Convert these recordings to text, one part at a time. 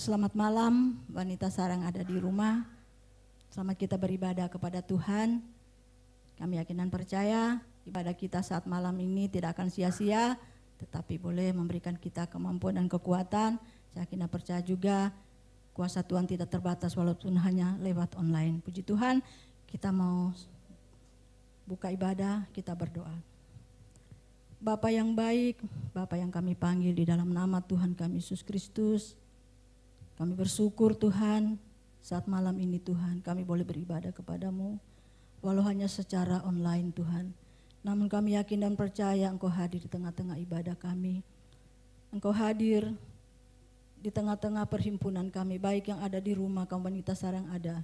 Selamat malam wanita sarang ada di rumah. Selamat kita beribadah kepada Tuhan. Kami yakin dan percaya ibadah kita saat malam ini tidak akan sia-sia, tetapi boleh memberikan kita kemampuan dan kekuatan. Saya yakin dan percaya juga kuasa Tuhan tidak terbatas walaupun hanya lewat online. Puji Tuhan, kita mau buka ibadah, kita berdoa. Bapa yang baik, Bapa yang kami panggil di dalam nama Tuhan kami Yesus Kristus, kami bersyukur Tuhan saat malam ini Tuhan kami boleh beribadah kepadamu walau hanya secara online Tuhan. Namun kami yakin dan percaya Engkau hadir di tengah-tengah ibadah kami. Engkau hadir di tengah-tengah perhimpunan kami, baik yang ada di rumah kaum wanita sarang ada.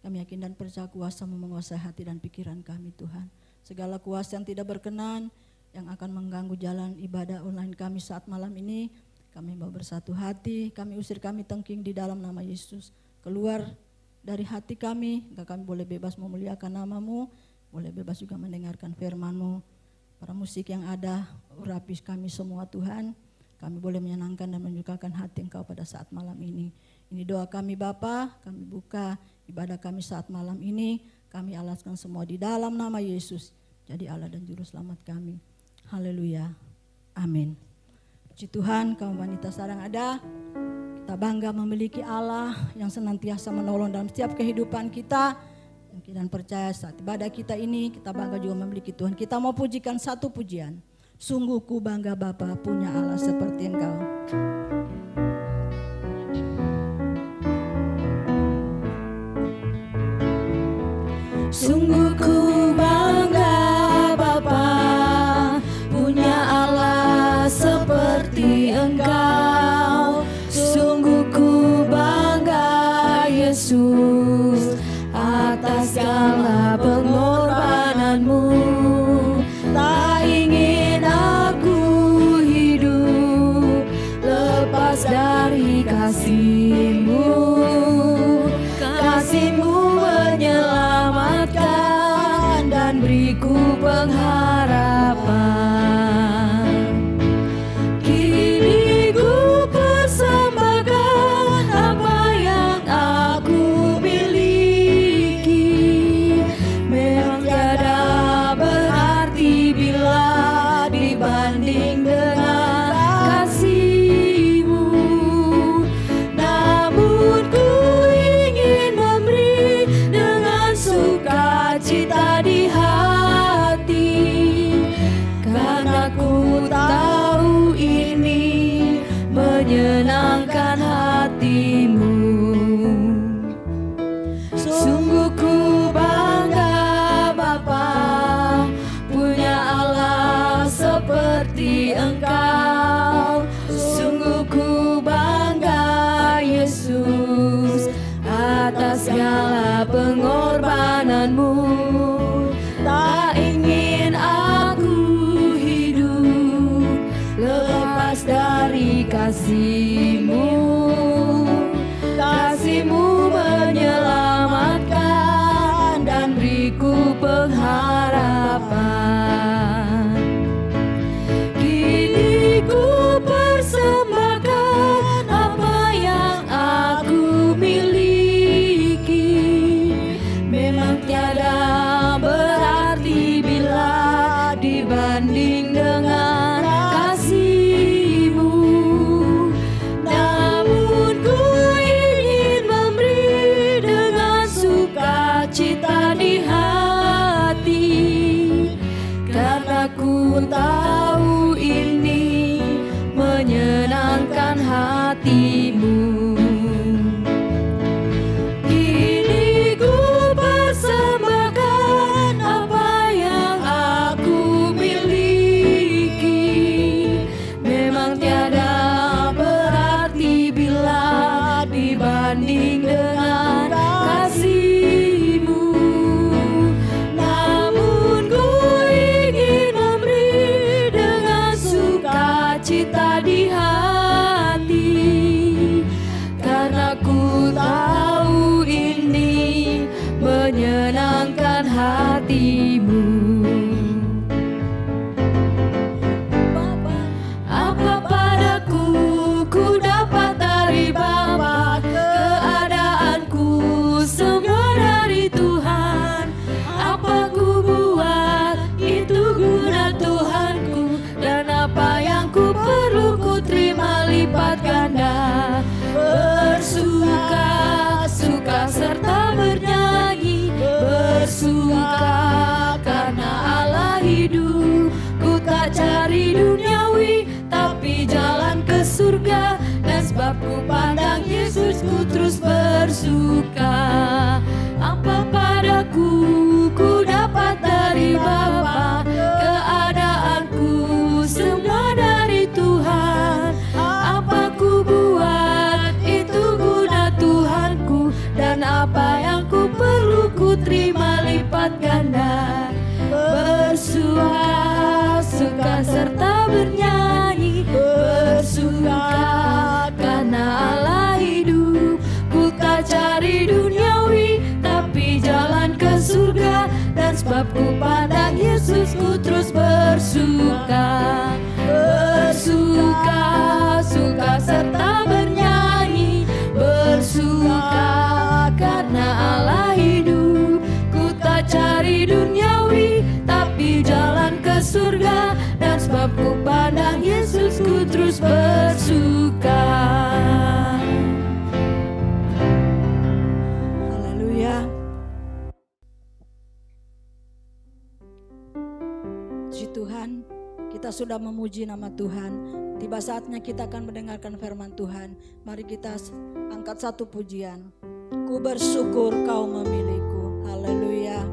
Kami yakin dan percaya kuasa-Mu menguasai hati dan pikiran kami Tuhan. Segala kuasa yang tidak berkenan yang akan mengganggu jalan ibadah online kami saat malam ini, kami mau bersatu hati, kami usir, kami tengking di dalam nama Yesus. Keluar dari hati kami, kami boleh bebas memuliakan nama-Mu, boleh bebas juga mendengarkan firman-Mu. Para musik yang ada, urapi kami semua Tuhan, kami boleh menyenangkan dan menyukakan hati Engkau pada saat malam ini. Ini doa kami Bapa, kami buka ibadah kami saat malam ini, kami alaskan semua di dalam nama Yesus, jadi Allah dan Juru Selamat kami. Haleluya, amin. Puji Tuhan, kaum wanita sarang ada, kita bangga memiliki Allah yang senantiasa menolong dalam setiap kehidupan kita. Dan percaya saat ibadah kita ini, kita bangga juga memiliki Tuhan. Kita mau pujikan satu pujian. Sungguh ku bangga Bapa punya Allah seperti Engkau. Sungguh ku bangga Bapa punya Allah seperti Engkau. Sungguh ku bangga Yesus atas segala pengorbananmu. Tak ingin aku hidup lepas dari kasih-Mu. Kasih-Mu menyelamatkan dan beriku pengharapan. Kini ku persembahkan apa yang aku miliki. Memang tiada berarti bila dibanding dengan kasih-Mu. Namun ku ingin memberi dengan sukacita di hati, karena ku tahu ini menyenangkan hati-Mu. Sungguh ku bangga Bapa punya Allah seperti Engkau. Sungguh ku bangga Yesus atas segala pengorbananmu. Tak ingin aku hidup lepas dari kasih-Mu. Kasih-Mu menyelamatkan dan beriku pengharapan. Kini ku persembahkan apa yang aku miliki. Memang tiada berarti bila dibanding dengan kasih-Mu. Namun ku ingin memberi dengan sukacita di hati, karena ku tahu ini menyenangkan hati-Mu. Kini ku persembahkan apa yang aku miliki. Memang tiada berarti bila dibanding dengan kasih-Mu. Namun ku ingin memberi dengan sukacita di hati, bernyanyi bersuka karena Allah hidup. Ku tak cari duniawi tapi jalan ke surga, dan sebab ku pandang Yesus ku terus bersuka. Bersuka, suka serta bernyanyi bersuka karena Allah hidup. Ku tak cari duniawi tapi jalan ke surga, dan sebab ku pandang Yesus ku terus bersuka. Haleluya. Puji Tuhan, kita sudah memuji nama Tuhan. Tiba saatnya kita akan mendengarkan firman Tuhan. Mari kita angkat satu pujian. Ku bersyukur kau memilihku. Haleluya.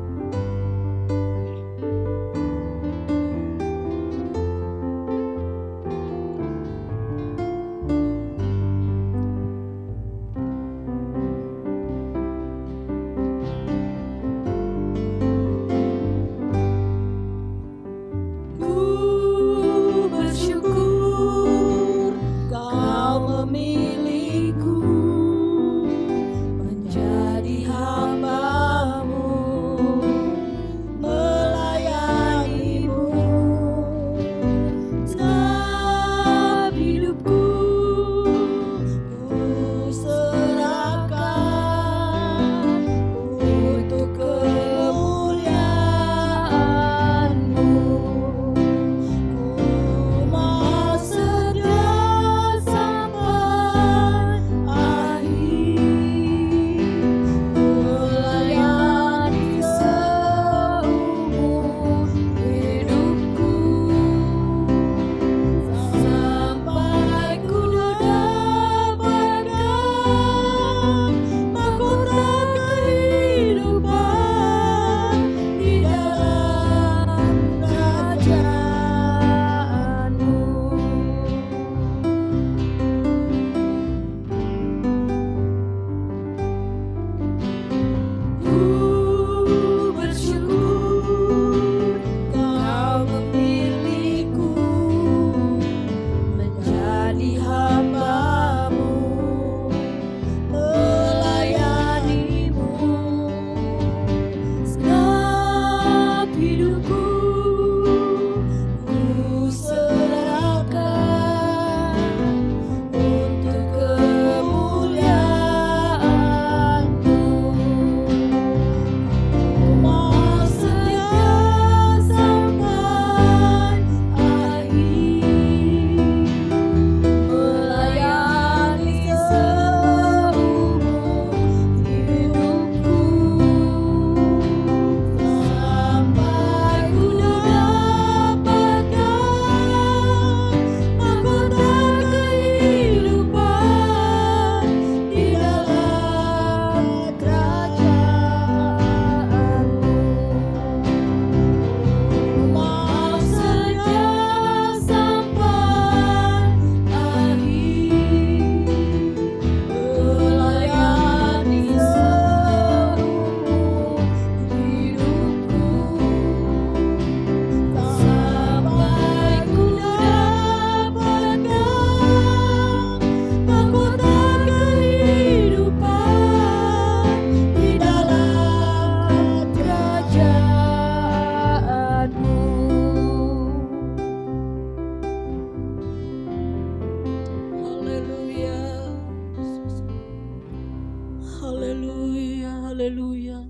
Haleluya.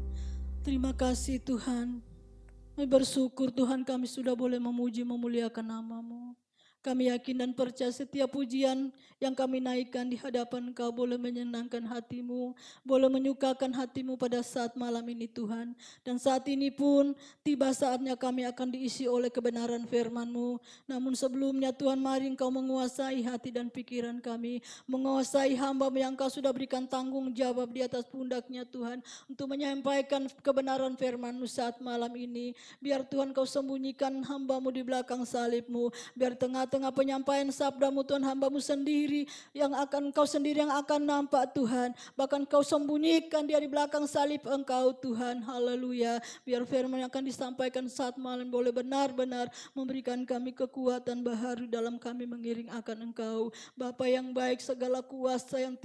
Terima kasih Tuhan. Kami bersyukur Tuhan, kami sudah boleh memuji memuliakan nama-Mu. Kami yakin dan percaya setiap pujian yang kami naikkan di hadapan Engkau boleh menyenangkan hati-Mu, boleh menyukakan hati-Mu pada saat malam ini Tuhan. Dan saat ini pun tiba saatnya kami akan diisi oleh kebenaran firman-Mu. Namun sebelumnya Tuhan, mari Engkau menguasai hati dan pikiran kami, menguasai hamba-Mu yang Engkau sudah berikan tanggung jawab di atas pundaknya Tuhan, untuk menyampaikan kebenaran firman-Mu saat malam ini. Biar Tuhan Kau sembunyikan hamba-Mu di belakang salib-Mu, biar tengah tengah-tengah penyampaian sabdamu Tuhan, hamba-Mu sendiri yang akan Engkau sendiri yang akan nampak Tuhan. Bahkan Engkau sembunyikan dia di belakang salib Engkau Tuhan. Haleluya. Biar firman yang akan disampaikan saat malam boleh benar-benar memberikan kami kekuatan baharu dalam kami mengiring akan Engkau. Bapa yang baik, segala kuasa yang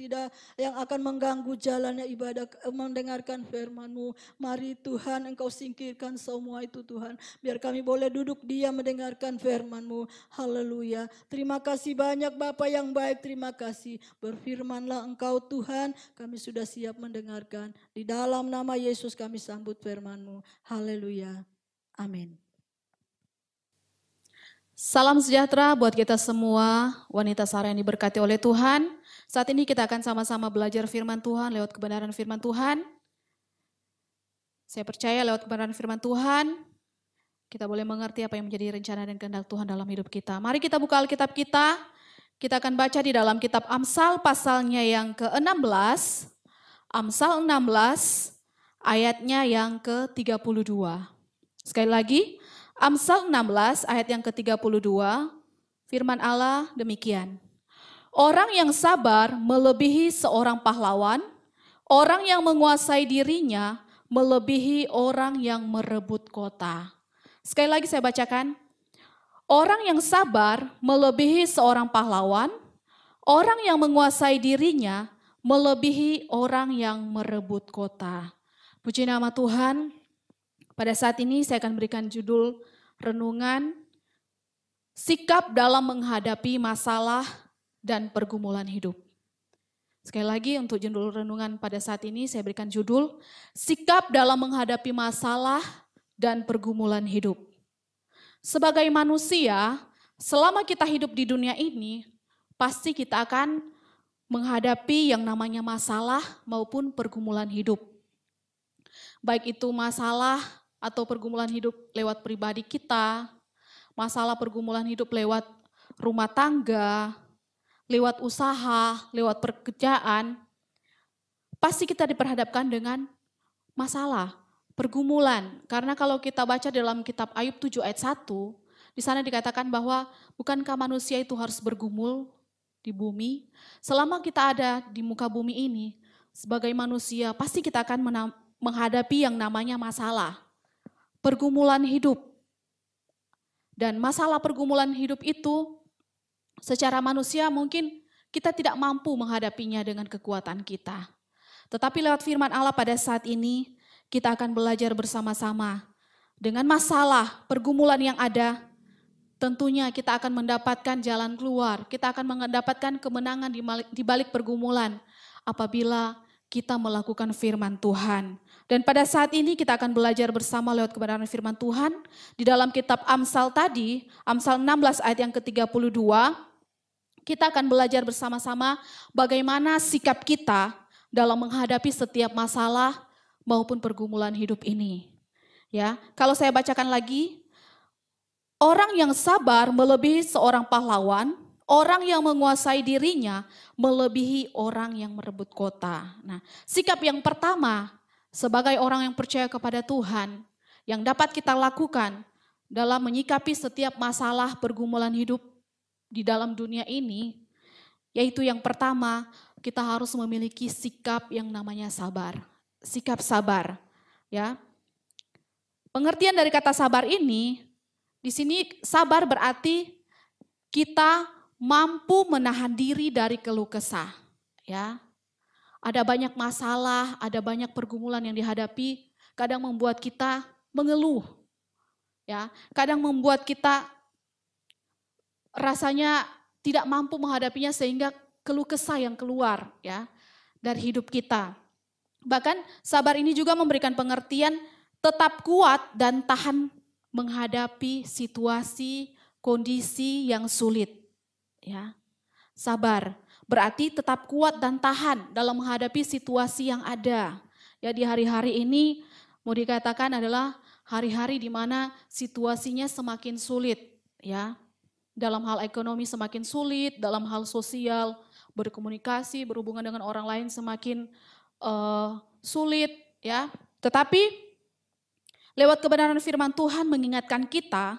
akan mengganggu jalannya ibadah mendengarkan firman-Mu. Mari Tuhan Engkau singkirkan semua itu Tuhan. Biar kami boleh duduk diam mendengarkan firman-Mu. Haleluya. Terima kasih banyak Bapa yang baik, terima kasih. Berfirmanlah Engkau Tuhan, kami sudah siap mendengarkan. Di dalam nama Yesus kami sambut firman-Mu. Haleluya. Amin. Salam sejahtera buat kita semua, wanita Sarah yang diberkati oleh Tuhan. Saat ini kita akan sama-sama belajar firman Tuhan lewat kebenaran firman Tuhan. Saya percaya lewat kebenaran firman Tuhan, kita boleh mengerti apa yang menjadi rencana dan kehendak Tuhan dalam hidup kita. Mari kita buka Alkitab kita. Kita akan baca di dalam kitab Amsal pasalnya yang ke-16. Amsal 16 ayatnya yang ke-32. Sekali lagi, Amsal 16 ayat yang ke-32. Firman Allah demikian. Orang yang sabar melebihi seorang pahlawan, orang yang menguasai dirinya melebihi orang yang merebut kota. Sekali lagi saya bacakan. Orang yang sabar melebihi seorang pahlawan, orang yang menguasai dirinya melebihi orang yang merebut kota. Puji nama Tuhan. Pada saat ini saya akan berikan judul renungan, sikap dalam menghadapi masalah dan pergumulan hidup. Sekali lagi untuk judul renungan pada saat ini saya berikan judul, sikap dalam menghadapi masalah dan pergumulan hidup. Sebagai manusia, selama kita hidup di dunia ini, pasti kita akan menghadapi yang namanya masalah maupun pergumulan hidup. Baik itu masalah atau pergumulan hidup lewat pribadi kita, masalah pergumulan hidup lewat rumah tangga, lewat usaha, lewat pekerjaan, pasti kita diperhadapkan dengan masalah. Pergumulan, karena kalau kita baca dalam kitab Ayub 7 ayat 1, di sana dikatakan bahwa bukankah manusia itu harus bergumul di bumi? Selama kita ada di muka bumi ini, sebagai manusia pasti kita akan menghadapi yang namanya masalah, pergumulan hidup. Dan masalah pergumulan hidup itu secara manusia mungkin kita tidak mampu menghadapinya dengan kekuatan kita. Tetapi lewat firman Allah pada saat ini, kita akan belajar bersama-sama dengan masalah, pergumulan yang ada. Tentunya kita akan mendapatkan jalan keluar, kita akan mendapatkan kemenangan di balik pergumulan apabila kita melakukan firman Tuhan. Dan pada saat ini kita akan belajar bersama lewat kebenaran firman Tuhan di dalam kitab Amsal tadi, Amsal 16 ayat yang ke-32. Kita akan belajar bersama-sama bagaimana sikap kita dalam menghadapi setiap masalah maupun pergumulan hidup ini. Ya, kalau saya bacakan lagi, orang yang sabar melebihi seorang pahlawan, orang yang menguasai dirinya melebihi orang yang merebut kota. Nah, sikap yang pertama sebagai orang yang percaya kepada Tuhan yang dapat kita lakukan dalam menyikapi setiap masalah pergumulan hidup di dalam dunia ini, yaitu yang pertama, kita harus memiliki sikap yang namanya sabar. Sikap sabar, ya. Pengertian dari kata sabar ini, di sini sabar berarti kita mampu menahan diri dari keluh kesah, ya. Ada banyak masalah, ada banyak pergumulan yang dihadapi, kadang membuat kita mengeluh, ya. Kadang membuat kita rasanya tidak mampu menghadapinya sehingga keluh kesah yang keluar, ya, dari hidup kita. Bahkan sabar ini juga memberikan pengertian tetap kuat dan tahan menghadapi situasi, kondisi yang sulit. Ya, sabar berarti tetap kuat dan tahan dalam menghadapi situasi yang ada. Ya, di hari-hari ini mau dikatakan adalah hari-hari di mana situasinya semakin sulit. Ya, dalam hal ekonomi semakin sulit, dalam hal sosial, berkomunikasi, berhubungan dengan orang lain semakin sulit, ya. Tetapi lewat kebenaran firman Tuhan mengingatkan kita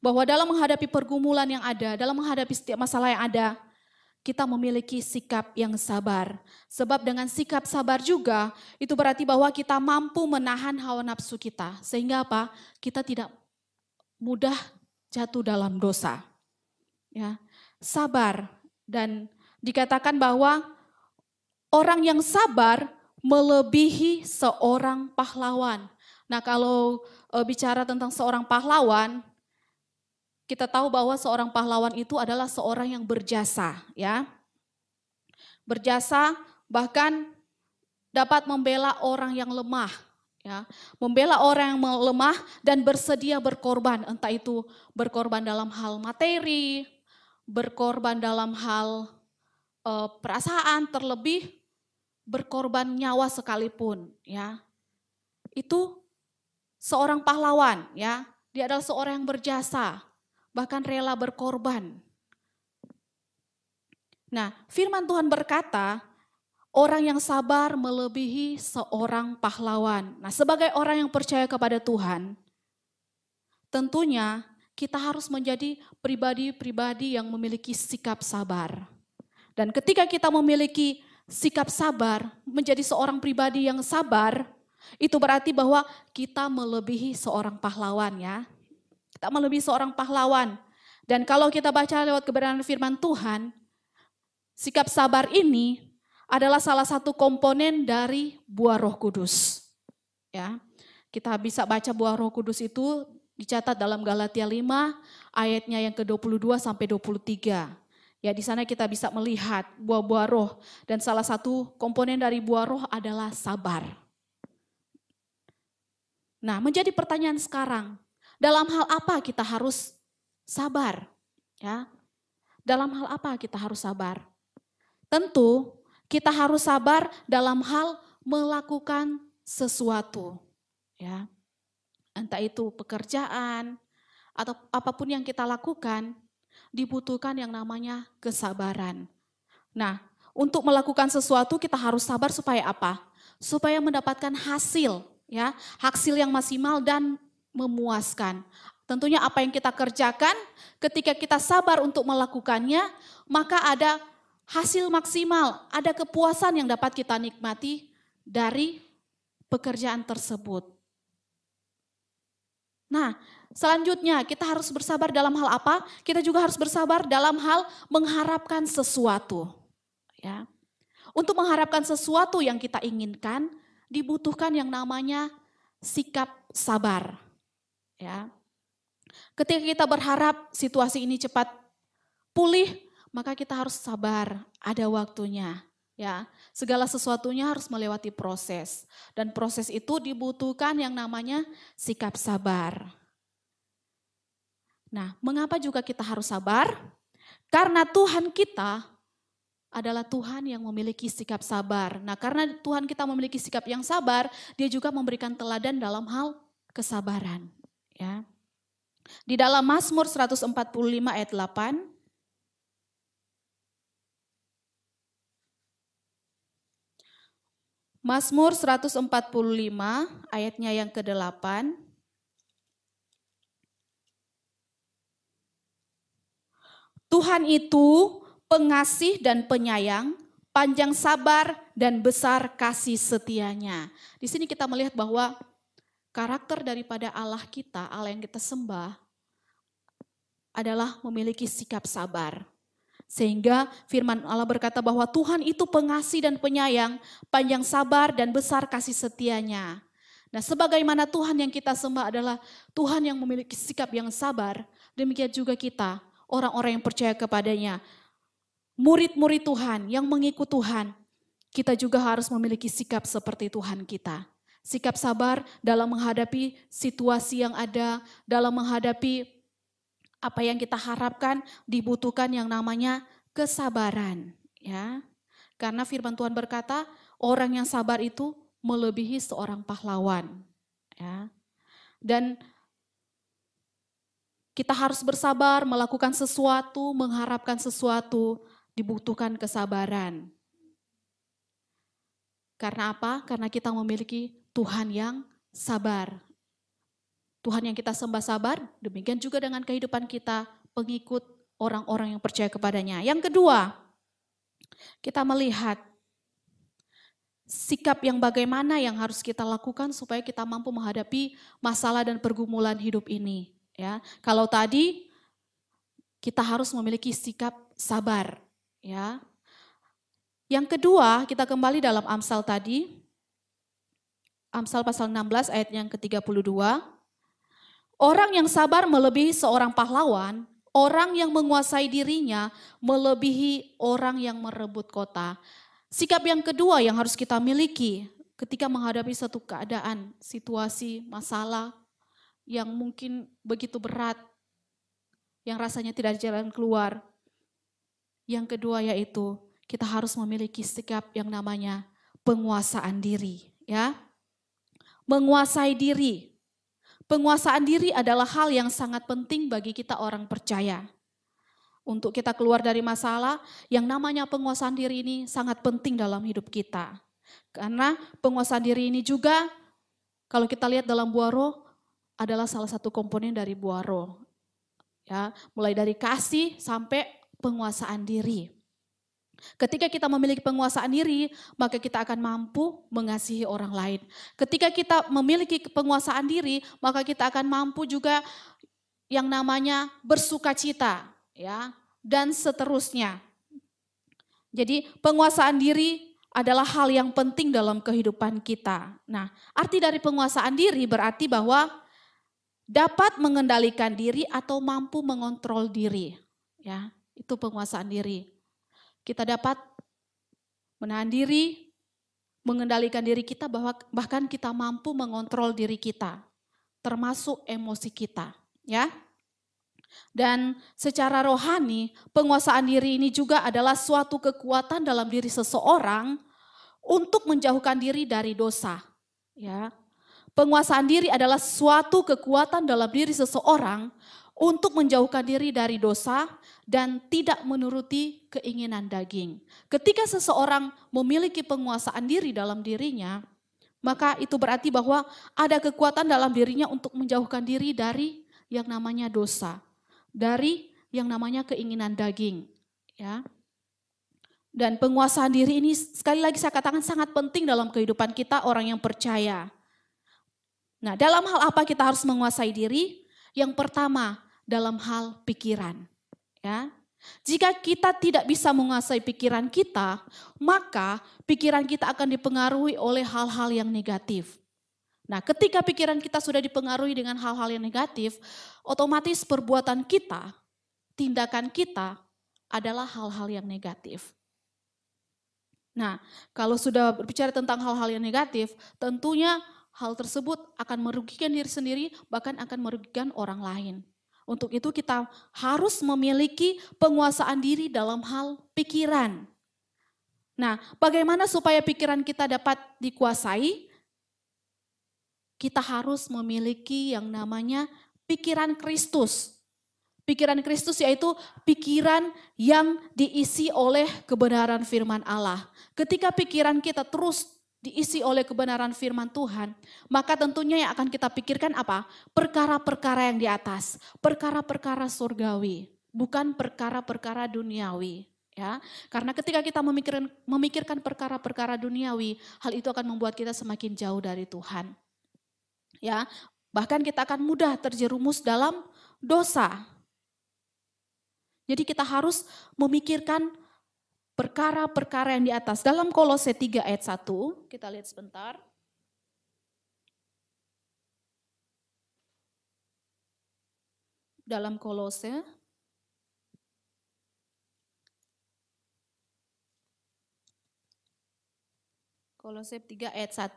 bahwa dalam menghadapi pergumulan yang ada, dalam menghadapi setiap masalah yang ada, kita memiliki sikap yang sabar. Sebab dengan sikap sabar juga, itu berarti bahwa kita mampu menahan hawa nafsu kita. Sehingga apa? Kita tidak mudah jatuh dalam dosa. Ya, sabar. Dan dikatakan bahwa orang yang sabar melebihi seorang pahlawan. Nah, kalau bicara tentang seorang pahlawan, kita tahu bahwa seorang pahlawan itu adalah seorang yang berjasa, ya. Berjasa bahkan dapat membela orang yang lemah, ya. Membela orang yang lemah dan bersedia berkorban, entah itu berkorban dalam hal materi, berkorban dalam hal perasaan, terlebih berkorban nyawa sekalipun, ya. Itu seorang pahlawan, ya. Dia adalah seorang yang berjasa, bahkan rela berkorban. Nah, firman Tuhan berkata, orang yang sabar melebihi seorang pahlawan. Nah, sebagai orang yang percaya kepada Tuhan, tentunya kita harus menjadi pribadi-pribadi yang memiliki sikap sabar. Dan ketika kita memiliki sikap sabar, menjadi seorang pribadi yang sabar, itu berarti bahwa kita melebihi seorang pahlawan, ya. Kita melebihi seorang pahlawan. Dan kalau kita baca lewat kebenaran firman Tuhan, sikap sabar ini adalah salah satu komponen dari buah Roh Kudus. Ya, kita bisa baca buah Roh Kudus itu dicatat dalam Galatia 5 ayatnya yang ke-22 sampai 23. Ya, di sana kita bisa melihat buah-buah roh dan salah satu komponen dari buah roh adalah sabar. Nah, menjadi pertanyaan sekarang, dalam hal apa kita harus sabar? Ya. Dalam hal apa kita harus sabar? Tentu kita harus sabar dalam hal melakukan sesuatu. Ya. Entah itu pekerjaan atau apapun yang kita lakukan, dibutuhkan yang namanya kesabaran. Nah, untuk melakukan sesuatu kita harus sabar supaya apa? Supaya mendapatkan hasil, ya, hasil yang maksimal dan memuaskan. Tentunya apa yang kita kerjakan, ketika kita sabar untuk melakukannya, maka ada hasil maksimal, ada kepuasan yang dapat kita nikmati dari pekerjaan tersebut. Nah, selanjutnya kita harus bersabar dalam hal apa? Kita juga harus bersabar dalam hal mengharapkan sesuatu. Ya. Untuk mengharapkan sesuatu yang kita inginkan, dibutuhkan yang namanya sikap sabar. Ya. Ketika kita berharap situasi ini cepat pulih, maka kita harus sabar, ada waktunya. Ya, segala sesuatunya harus melewati proses dan proses itu dibutuhkan yang namanya sikap sabar. Nah, mengapa juga kita harus sabar? Karena Tuhan kita adalah Tuhan yang memiliki sikap sabar. Nah, karena Tuhan kita memiliki sikap yang sabar, Dia juga memberikan teladan dalam hal kesabaran. Ya. Di dalam Mazmur 145 ayat 8, Mazmur 145 ayatnya yang ke-8. Tuhan itu pengasih dan penyayang, panjang sabar dan besar kasih setianya. Di sini kita melihat bahwa karakter daripada Allah kita, Allah yang kita sembah, adalah memiliki sikap sabar. Sehingga firman Allah berkata bahwa Tuhan itu pengasih dan penyayang, panjang sabar dan besar kasih setianya. Nah, sebagaimana Tuhan yang kita sembah adalah Tuhan yang memiliki sikap yang sabar, demikian juga kita, orang-orang yang percaya kepadanya, murid-murid Tuhan yang mengikut Tuhan, kita juga harus memiliki sikap seperti Tuhan kita. Sikap sabar dalam menghadapi situasi yang ada, dalam menghadapi apa yang kita harapkan, dibutuhkan yang namanya kesabaran. Ya, karena firman Tuhan berkata, orang yang sabar itu melebihi seorang pahlawan. Ya, dan kita harus bersabar melakukan sesuatu, mengharapkan sesuatu, dibutuhkan kesabaran. Karena apa? Karena kita memiliki Tuhan yang sabar. Tuhan yang kita sembah sabar, demikian juga dengan kehidupan kita pengikut orang-orang yang percaya kepadanya. Yang kedua, kita melihat sikap yang bagaimana yang harus kita lakukan supaya kita mampu menghadapi masalah dan pergumulan hidup ini. Ya, kalau tadi kita harus memiliki sikap sabar. Ya, yang kedua kita kembali dalam Amsal tadi, Amsal pasal 16 ayat yang ke-32. Orang yang sabar melebihi seorang pahlawan, orang yang menguasai dirinya melebihi orang yang merebut kota. Sikap yang kedua yang harus kita miliki ketika menghadapi satu keadaan, situasi, masalah yang mungkin begitu berat, yang rasanya tidak ada jalan keluar. Yang kedua yaitu kita harus memiliki sikap yang namanya penguasaan diri. Ya, menguasai diri. Penguasaan diri adalah hal yang sangat penting bagi kita orang percaya. Untuk kita keluar dari masalah, yang namanya penguasaan diri ini sangat penting dalam hidup kita. Karena penguasaan diri ini juga, kalau kita lihat dalam buah roh, adalah salah satu komponen dari buah roh. Ya, mulai dari kasih sampai penguasaan diri. Ketika kita memiliki penguasaan diri, maka kita akan mampu mengasihi orang lain. Ketika kita memiliki penguasaan diri, maka kita akan mampu juga yang namanya bersukacita, ya, dan seterusnya. Jadi penguasaan diri adalah hal yang penting dalam kehidupan kita. Nah, arti dari penguasaan diri berarti bahwa dapat mengendalikan diri atau mampu mengontrol diri. Ya, itu penguasaan diri. Kita dapat menahan diri, mengendalikan diri kita, bahkan kita mampu mengontrol diri kita, termasuk emosi kita. Ya. Dan secara rohani, penguasaan diri ini juga adalah suatu kekuatan dalam diri seseorang untuk menjauhkan diri dari dosa. Ya. Penguasaan diri adalah suatu kekuatan dalam diri seseorang untuk menjauhkan diri dari dosa dan tidak menuruti keinginan daging. Ketika seseorang memiliki penguasaan diri dalam dirinya, maka itu berarti bahwa ada kekuatan dalam dirinya untuk menjauhkan diri dari yang namanya dosa, dari yang namanya keinginan daging. Ya. Dan penguasaan diri ini sekali lagi saya katakan sangat penting dalam kehidupan kita orang yang percaya. Nah, dalam hal apa kita harus menguasai diri? Yang pertama, dalam hal pikiran. Ya. Jika kita tidak bisa menguasai pikiran kita, maka pikiran kita akan dipengaruhi oleh hal-hal yang negatif. Nah, ketika pikiran kita sudah dipengaruhi dengan hal-hal yang negatif, otomatis perbuatan kita, tindakan kita adalah hal-hal yang negatif. Nah, kalau sudah berbicara tentang hal-hal yang negatif, tentunya hal tersebut akan merugikan diri sendiri, bahkan akan merugikan orang lain. Untuk itu kita harus memiliki penguasaan diri dalam hal pikiran. Nah, bagaimana supaya pikiran kita dapat dikuasai? Kita harus memiliki yang namanya pikiran Kristus. Pikiran Kristus yaitu pikiran yang diisi oleh kebenaran firman Allah. Ketika pikiran kita terus diisi oleh kebenaran firman Tuhan, maka tentunya yang akan kita pikirkan apa? Perkara-perkara yang di atas, perkara-perkara surgawi, bukan perkara-perkara duniawi. Ya, karena ketika kita memikirkan perkara-perkara duniawi, hal itu akan membuat kita semakin jauh dari Tuhan. Ya, bahkan kita akan mudah terjerumus dalam dosa. Jadi kita harus memikirkan perkara-perkara yang di atas. Dalam Kolose 3 ayat 1, kita lihat sebentar. Dalam Kolose Kolose 3 ayat 1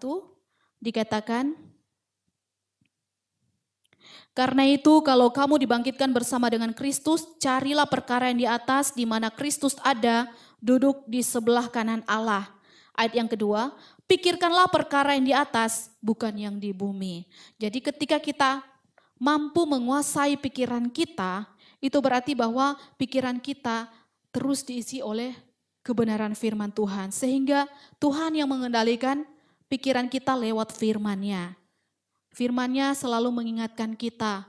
dikatakan, karena itu kalau kamu dibangkitkan bersama dengan Kristus, carilah perkara yang di atas di mana Kristus ada, duduk di sebelah kanan Allah. Ayat yang kedua, pikirkanlah perkara yang di atas, bukan yang di bumi. Jadi ketika kita mampu menguasai pikiran kita, itu berarti bahwa pikiran kita terus diisi oleh kebenaran firman Tuhan. Sehingga Tuhan yang mengendalikan pikiran kita lewat firman-Nya. Firman-Nya selalu mengingatkan kita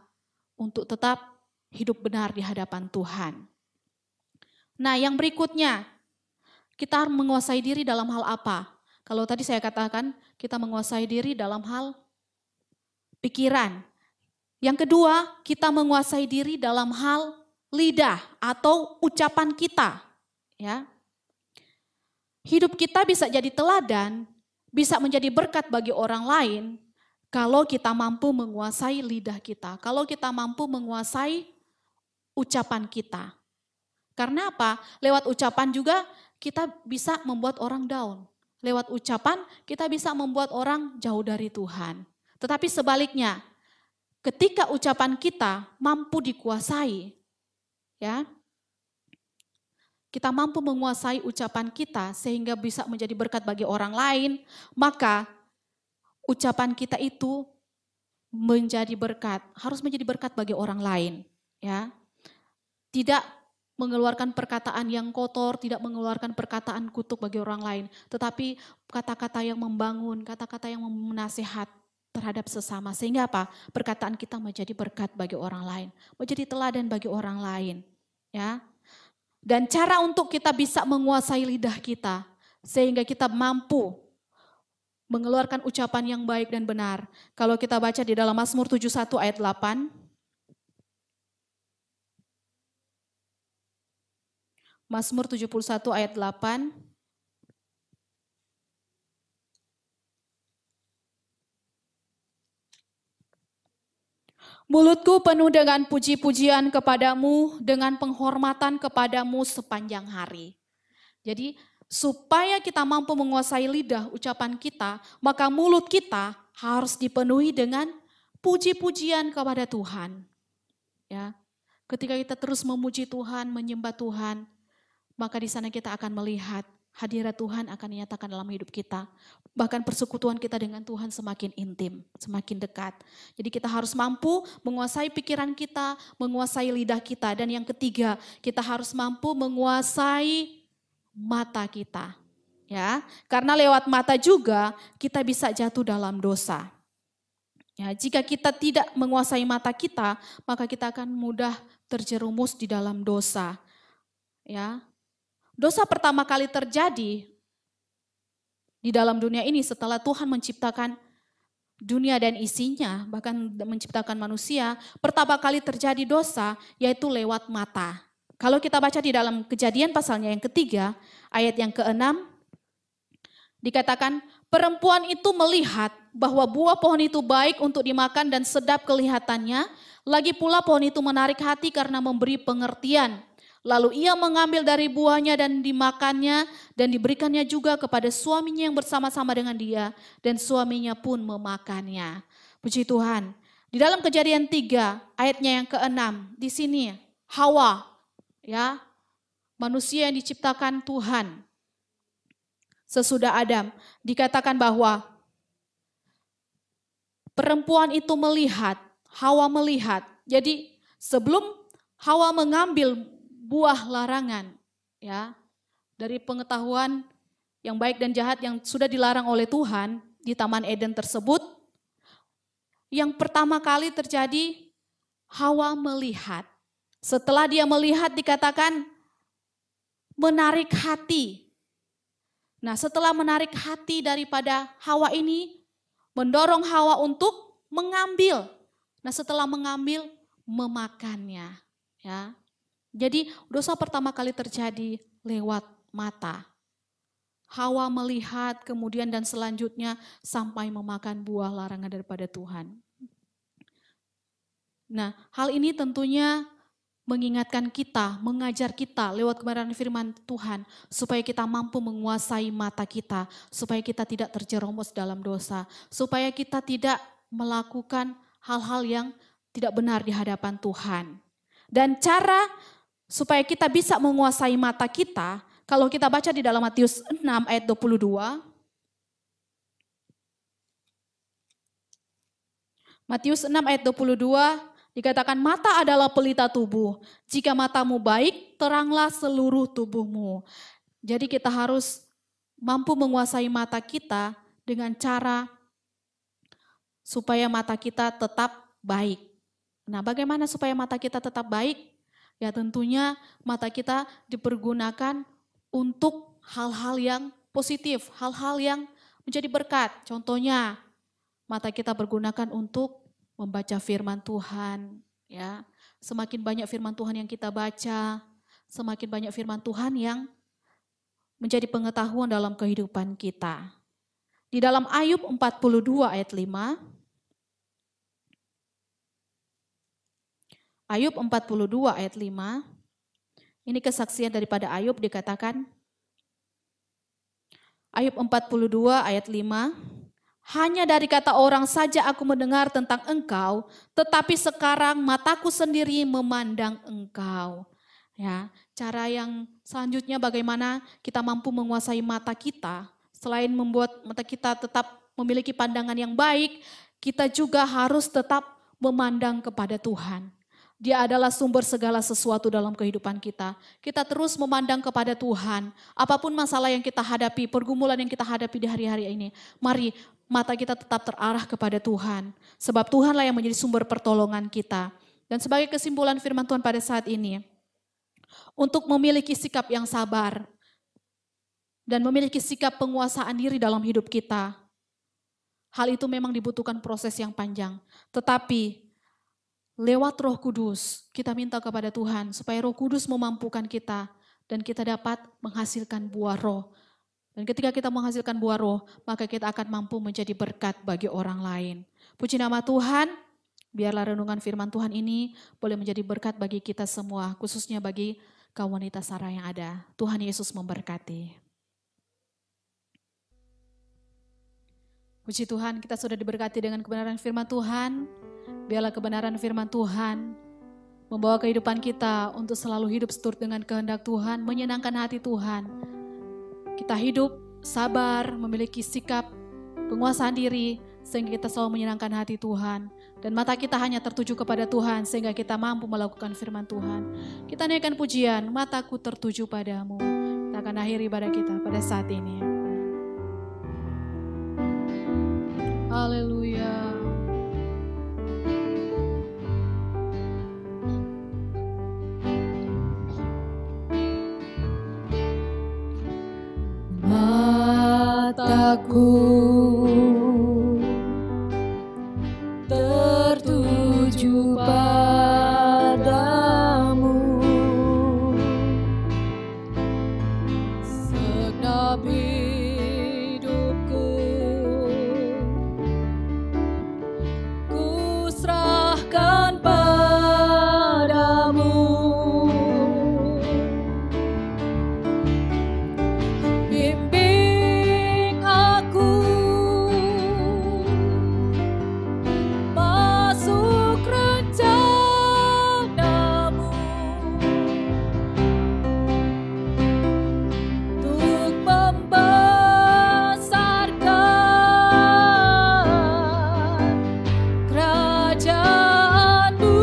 untuk tetap hidup benar di hadapan Tuhan. Nah, yang berikutnya, kita harus menguasai diri dalam hal apa? Kalau tadi saya katakan, kita menguasai diri dalam hal pikiran. Yang kedua, kita menguasai diri dalam hal lidah atau ucapan kita. Ya. Hidup kita bisa jadi teladan, bisa menjadi berkat bagi orang lain, kalau kita mampu menguasai lidah kita, kalau kita mampu menguasai ucapan kita. Karena apa? Lewat ucapan juga kita bisa membuat orang down. Lewat ucapan kita bisa membuat orang jauh dari Tuhan. Tetapi sebaliknya, ketika ucapan kita mampu dikuasai, ya, kita mampu menguasai ucapan kita sehingga bisa menjadi berkat bagi orang lain, maka ucapan kita itu menjadi berkat, harus menjadi berkat bagi orang lain, ya. Tidak mengeluarkan perkataan yang kotor, tidak mengeluarkan perkataan kutuk bagi orang lain, tetapi kata-kata yang membangun, kata-kata yang menasihat terhadap sesama, sehingga apa? Perkataan kita menjadi berkat bagi orang lain, menjadi teladan bagi orang lain, ya. Dan cara untuk kita bisa menguasai lidah kita sehingga kita mampu mengeluarkan ucapan yang baik dan benar. Kalau kita baca di dalam Mazmur 71 ayat 8. Mazmur 71 ayat 8. Mulutku penuh dengan puji-pujian kepadamu, dengan penghormatan kepadamu sepanjang hari. Jadi supaya kita mampu menguasai lidah ucapan kita, maka mulut kita harus dipenuhi dengan puji-pujian kepada Tuhan. Ya, ketika kita terus memuji Tuhan, menyembah Tuhan, maka di sana kita akan melihat hadirat Tuhan akan dinyatakan dalam hidup kita. Bahkan persekutuan kita dengan Tuhan semakin intim, semakin dekat. Jadi kita harus mampu menguasai pikiran kita, menguasai lidah kita. Dan yang ketiga, kita harus mampu menguasai mata kita, ya, karena lewat mata juga kita bisa jatuh dalam dosa. Ya, jika kita tidak menguasai mata kita, maka kita akan mudah terjerumus di dalam dosa. Ya, dosa pertama kali terjadi di dalam dunia ini setelah Tuhan menciptakan dunia dan isinya, bahkan menciptakan manusia, pertama kali terjadi dosa yaitu lewat mata. Kalau kita baca di dalam Kejadian pasalnya yang ketiga, ayat yang ke-6, dikatakan perempuan itu melihat bahwa buah pohon itu baik untuk dimakan dan sedap kelihatannya, lagi pula pohon itu menarik hati karena memberi pengertian. Lalu ia mengambil dari buahnya dan dimakannya dan diberikannya juga kepada suaminya yang bersama-sama dengan dia dan suaminya pun memakannya. Puji Tuhan. Di dalam Kejadian 3 ayatnya yang ke-6, di sini Hawa, ya, manusia yang diciptakan Tuhan sesudah Adam, dikatakan bahwa perempuan itu melihat, Hawa melihat. Jadi sebelum Hawa mengambil buah larangan, ya, dari pengetahuan yang baik dan jahat yang sudah dilarang oleh Tuhan di Taman Eden tersebut, yang pertama kali terjadi Hawa melihat. Setelah dia melihat dikatakan menarik hati. Nah, setelah menarik hati daripada Hawa ini, mendorong Hawa untuk mengambil. Nah, setelah mengambil, memakannya. Ya. Jadi dosa pertama kali terjadi lewat mata. Hawa melihat kemudian dan selanjutnya sampai memakan buah larangan daripada Tuhan. Nah, hal ini tentunya mengingatkan kita, mengajar kita lewat kebenaran firman Tuhan supaya kita mampu menguasai mata kita, supaya kita tidak terjerumus dalam dosa, supaya kita tidak melakukan hal-hal yang tidak benar di hadapan Tuhan. Dan cara supaya kita bisa menguasai mata kita, kalau kita baca di dalam Matius 6 ayat 22. Matius 6 ayat 22 dikatakan mata adalah pelita tubuh. Jika matamu baik, teranglah seluruh tubuhmu. Jadi kita harus mampu menguasai mata kita dengan cara supaya mata kita tetap baik. Nah, bagaimana supaya mata kita tetap baik? Ya tentunya mata kita dipergunakan untuk hal-hal yang positif, hal-hal yang menjadi berkat. Contohnya, mata kita bergunakan untuk membaca firman Tuhan. Ya, semakin banyak firman Tuhan yang kita baca, semakin banyak firman Tuhan yang menjadi pengetahuan dalam kehidupan kita. Di dalam Ayub 42 ayat 5, Ayub 42 ayat 5, ini kesaksian daripada Ayub dikatakan, Ayub 42 ayat 5, hanya dari kata orang saja aku mendengar tentang engkau, tetapi sekarang mataku sendiri memandang engkau. Ya, cara yang selanjutnya bagaimana kita mampu menguasai mata kita, selain membuat mata kita tetap memiliki pandangan yang baik, kita juga harus tetap memandang kepada Tuhan. Dia adalah sumber segala sesuatu dalam kehidupan kita. Kita terus memandang kepada Tuhan. Apapun masalah yang kita hadapi, pergumulan yang kita hadapi di hari-hari ini, mari mata kita tetap terarah kepada Tuhan. Sebab Tuhanlah yang menjadi sumber pertolongan kita. Dan sebagai kesimpulan firman Tuhan pada saat ini, untuk memiliki sikap yang sabar dan memiliki sikap penguasaan diri dalam hidup kita, hal itu memang dibutuhkan proses yang panjang. Tetapi lewat Roh Kudus, kita minta kepada Tuhan supaya Roh Kudus memampukan kita dan kita dapat menghasilkan buah roh. Dan ketika kita menghasilkan buah roh, maka kita akan mampu menjadi berkat bagi orang lain. Puji nama Tuhan, biarlah renungan firman Tuhan ini boleh menjadi berkat bagi kita semua, khususnya bagi kaum wanita Sarah yang ada. Tuhan Yesus memberkati. Puji Tuhan, kita sudah diberkati dengan kebenaran firman Tuhan. Biarlah kebenaran firman Tuhan membawa kehidupan kita untuk selalu hidup seturut dengan kehendak Tuhan, menyenangkan hati Tuhan. Kita hidup sabar, memiliki sikap penguasaan diri, sehingga kita selalu menyenangkan hati Tuhan. Dan mata kita hanya tertuju kepada Tuhan, sehingga kita mampu melakukan firman Tuhan. Kita naikkan pujian, mataku tertuju padamu. Kita akan akhiri ibadah kita pada saat ini. Haleluya. Mataku tertuju padamu, segenap hidupku ku serahkan padamu. Bimbing aku masuk rencanamu, untuk membesarkan kerajaan-Mu.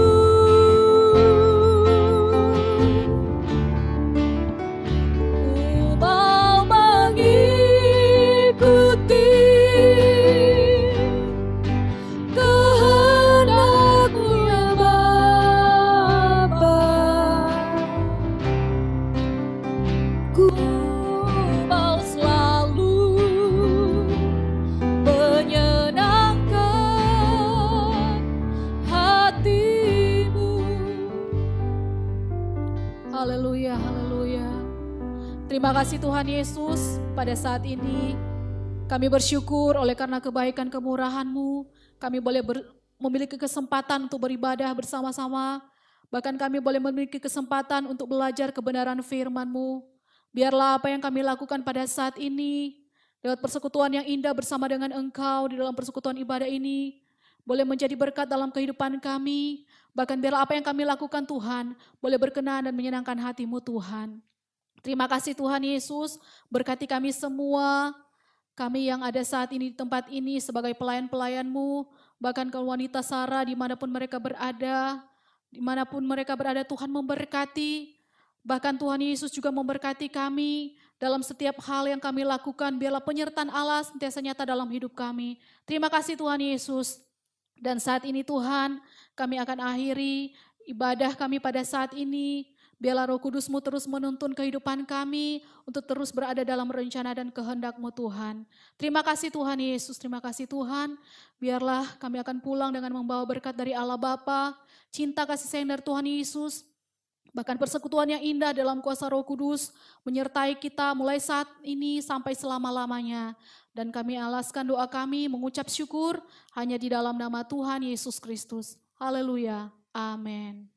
Ku mau mengikuti kehendak-Mu ya Bapa. Ku mau selalu menyenangkan hati-Mu. Haleluya, haleluya. Terima kasih Tuhan Yesus, pada saat ini kami bersyukur oleh karena kebaikan kemurahan-Mu. Kami boleh memiliki kesempatan untuk beribadah bersama-sama. Bahkan kami boleh memiliki kesempatan untuk belajar kebenaran firman-Mu. Biarlah apa yang kami lakukan pada saat ini, lewat persekutuan yang indah bersama dengan Engkau di dalam persekutuan ibadah ini, boleh menjadi berkat dalam kehidupan kami. Bahkan biarlah apa yang kami lakukan Tuhan, boleh berkenan dan menyenangkan hati-Mu Tuhan. Terima kasih Tuhan Yesus, berkati kami semua, kami yang ada saat ini di tempat ini sebagai pelayan-pelayan-Mu, bahkan kaum wanita Sarah dimanapun mereka berada, Tuhan memberkati. Bahkan Tuhan Yesus juga memberkati kami dalam setiap hal yang kami lakukan, biarlah penyertaan Allah sentiasa nyata dalam hidup kami. Terima kasih Tuhan Yesus, Dan saat ini Tuhan, kami akan akhiri ibadah kami pada saat ini. Biarlah Roh Kudus-Mu terus menuntun kehidupan kami untuk terus berada dalam rencana dan kehendak-Mu Tuhan. Terima kasih Tuhan Yesus, terima kasih Tuhan. Biarlah kami akan pulang dengan membawa berkat dari Allah Bapa, cinta kasih sayang dari Tuhan Yesus, bahkan persekutuan yang indah dalam kuasa Roh Kudus menyertai kita mulai saat ini sampai selama-lamanya. Dan kami alaskan doa kami mengucap syukur hanya di dalam nama Tuhan Yesus Kristus. Haleluya. Amin.